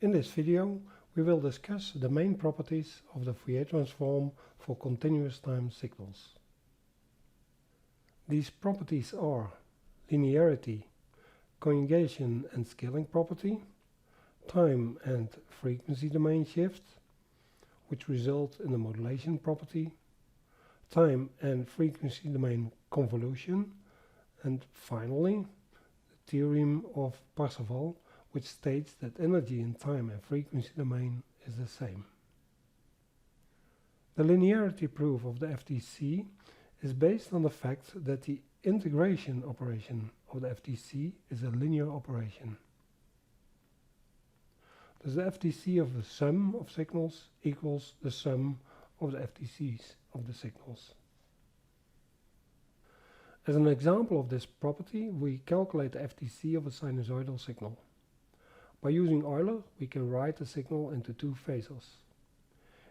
In this video, we will discuss the main properties of the Fourier transform for continuous time signals. These properties are linearity, conjugation and scaling property, time and frequency domain shift, which result in the modulation property, time and frequency domain convolution, and finally, the theorem of Parseval, which states that energy in time and frequency domain is the same. The linearity proof of the FTC is based on the fact that the integration operation of the FTC is a linear operation. Thus the FTC of the sum of signals equals the sum of the FTCs of the signals. As an example of this property, we calculate the FTC of a sinusoidal signal. By using Euler, we can write the signal into two phasors.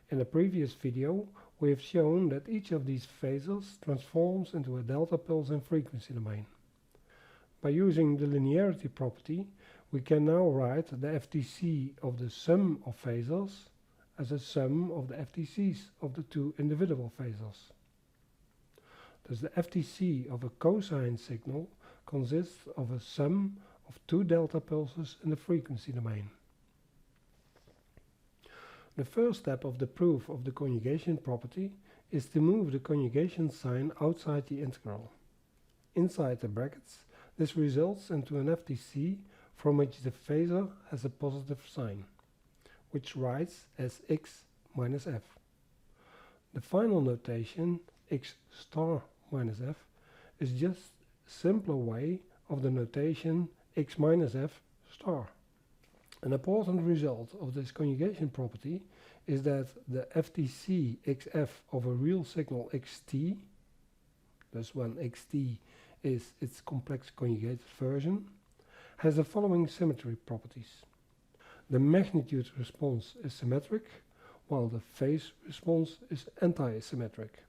In the previous video, we have shown that each of these phasors transforms into a delta pulse in frequency domain. By using the linearity property, we can now write the FTC of the sum of phasors as a sum of the FTCs of the two individual phasors. Thus the FTC of a cosine signal consists of a sum of two delta pulses in the frequency domain. The first step of the proof of the conjugation property is to move the conjugation sign outside the integral. Inside the brackets, this results into an FTC from which the phasor has a positive sign, which writes as x minus f. The final notation, x star minus f, is just a simpler way of the notation x minus f star. An important result of this conjugation property is that the FTC xf of a real signal xt, thus when xt is its complex conjugated version, has the following symmetry properties. The magnitude response is symmetric, while the phase response is anti-symmetric.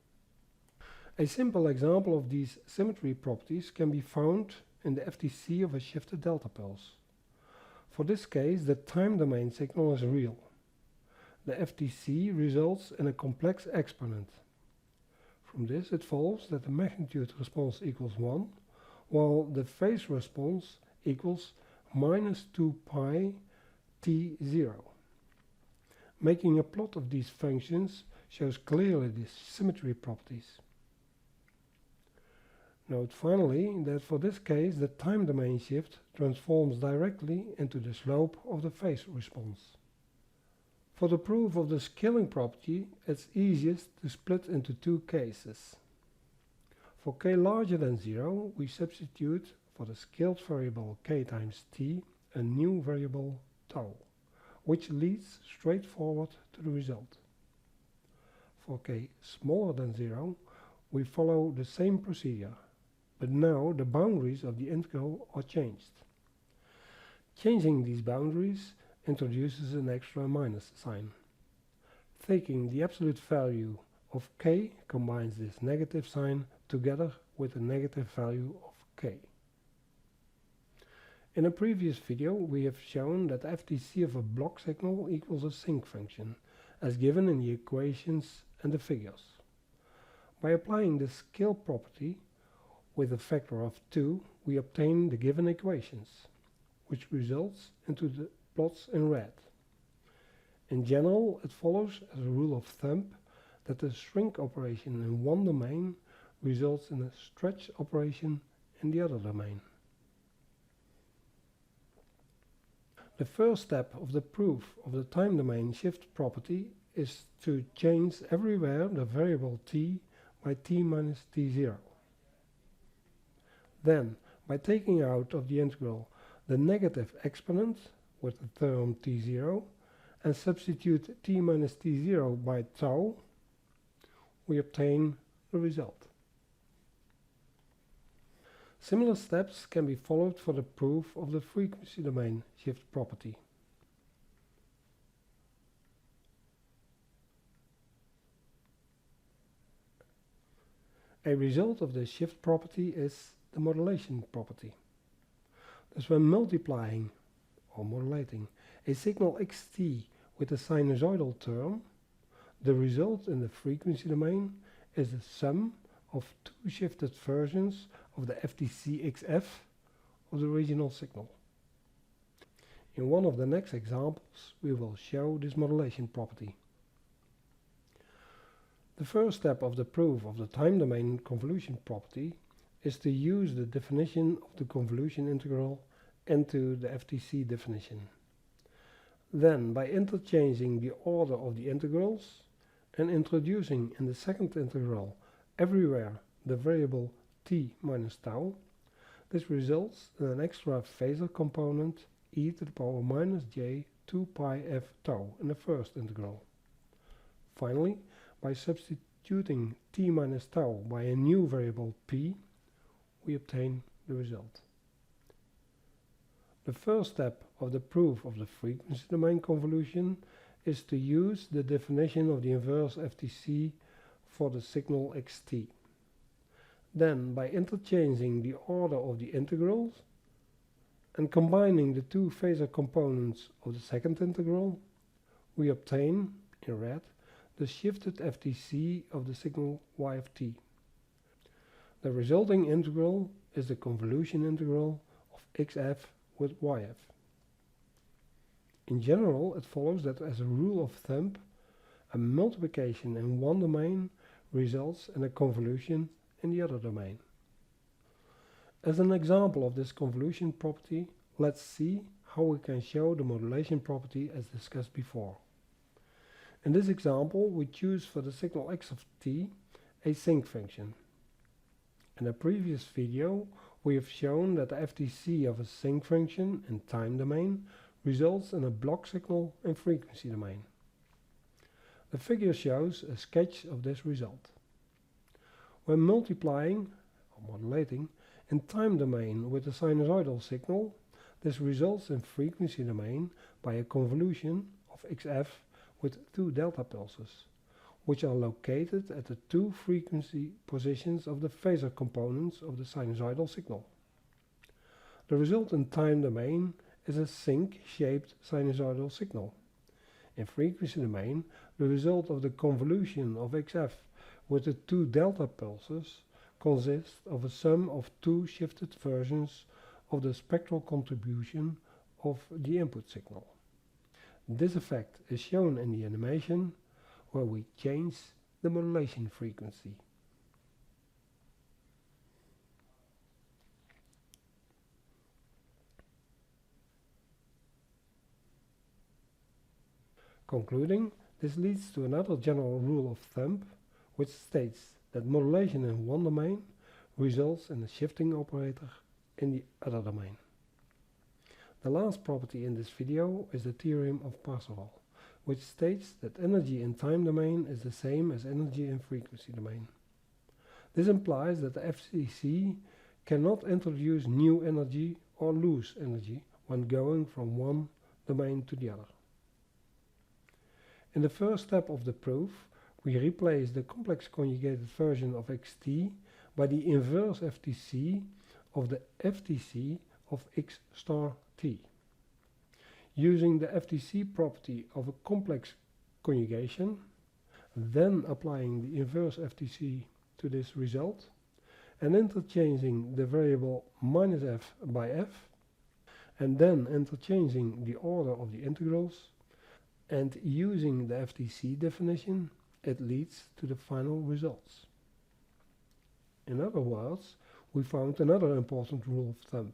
A simple example of these symmetry properties can be found in the FTC of a shifted delta pulse. For this case, the time domain signal is real. The FTC results in a complex exponent. From this it follows that the magnitude response equals 1, while the phase response equals minus 2 pi t0. Making a plot of these functions shows clearly the symmetry properties. Note finally that for this case the time domain shift transforms directly into the slope of the phase response. For the proof of the scaling property, it's easiest to split into two cases. For k larger than 0, we substitute for the scaled variable k times t a new variable tau, which leads straight forward to the result. For k smaller than 0, we follow the same procedure, but now the boundaries of the integral are changed. Changing these boundaries introduces an extra minus sign. Taking the absolute value of k combines this negative sign together with the negative value of k. In a previous video we have shown that the FTC of a block signal equals a sinc function, as given in the equations and the figures. By applying the scale property with a factor of 2, we obtain the given equations, which results into the plots in red. In general, it follows as a rule of thumb that the shrink operation in one domain results in a stretch operation in the other domain. The first step of the proof of the time domain shift property is to change everywhere the variable t by t minus t0. Then, by taking out of the integral the negative exponent with the term t0 and substitute t minus t0 by tau, we obtain the result. Similar steps can be followed for the proof of the frequency domain shift property. A result of the shift property is the modulation property. Thus when multiplying or modulating a signal xt with a sinusoidal term, the result in the frequency domain is the sum of two shifted versions of the FTC XF of the original signal. In one of the next examples, we will show this modulation property. The first step of the proof of the time domain convolution property is to use the definition of the convolution integral into the FTC definition. Then, by interchanging the order of the integrals and introducing in the second integral everywhere the variable t minus tau, this results in an extra phasor component e to the power minus j 2 pi f tau in the first integral. Finally, by substituting t minus tau by a new variable p, we obtain the result. The first step of the proof of the frequency domain convolution is to use the definition of the inverse FTC for the signal xt. Then, by interchanging the order of the integrals and combining the two phasor components of the second integral, we obtain, in red, the shifted FTC of the signal y of t. The resulting integral is the convolution integral of xf with yf. In general, it follows that as a rule of thumb, a multiplication in one domain results in a convolution in the other domain. As an example of this convolution property, let's see how we can show the modulation property as discussed before. In this example, we choose for the signal x of t a sinc function. In a previous video, we have shown that the FTC of a sinc function in time domain results in a block signal in frequency domain. The figure shows a sketch of this result. When multiplying, or modulating, in time domain with a sinusoidal signal, this results in frequency domain by a convolution of xf with two delta pulses, which are located at the two frequency positions of the phasor components of the sinusoidal signal. The result in time domain is a sinc-shaped sinusoidal signal. In frequency domain, the result of the convolution of xf with the two delta pulses consists of a sum of two shifted versions of the spectral contribution of the input signal. This effect is shown in the animation, where we change the modulation frequency. Concluding, this leads to another general rule of thumb, which states that modulation in one domain results in a shifting operator in the other domain. The last property in this video is the theorem of Parseval, which states that energy in time domain is the same as energy in frequency domain. This implies that the FTC cannot introduce new energy or lose energy when going from one domain to the other. In the first step of the proof, we replace the complex conjugated version of xt by the inverse FTC of the FTC of x star t. Using the FTC property of a complex conjugation, then applying the inverse FTC to this result, and interchanging the variable minus f by f, and then interchanging the order of the integrals, and using the FTC definition, it leads to the final results. In other words, we found another important rule of thumb,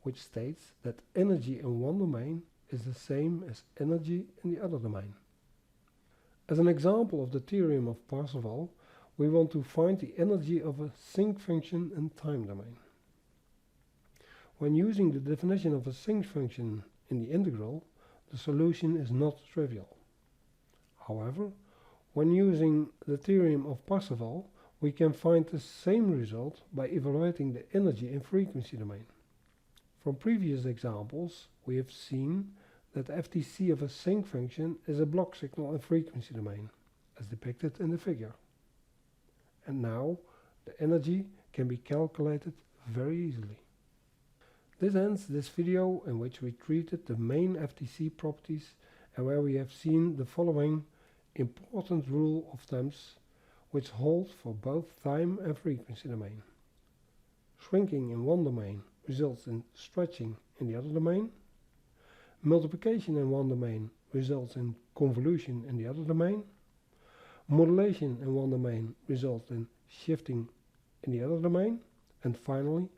which states that energy in one domain is the same as energy in the other domain. As an example of the theorem of Parseval, we want to find the energy of a sinc function in time domain. When using the definition of a sinc function in the integral, the solution is not trivial. However, when using the theorem of Parseval, we can find the same result by evaluating the energy in frequency domain. From previous examples, we have seen that the FTC of a sinc function is a block signal in frequency domain, as depicted in the figure. And now, the energy can be calculated very easily. This ends this video in which we treated the main FTC properties and where we have seen the following important rule of thumbs which hold for both time and frequency domain. Shrinking in one domain results in stretching in the other domain. Multiplication in one domain results in convolution in the other domain. Modulation in one domain results in shifting in the other domain. And finally,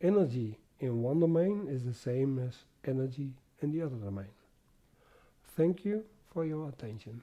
energy in one domain is the same as energy in the other domain. Thank you for your attention.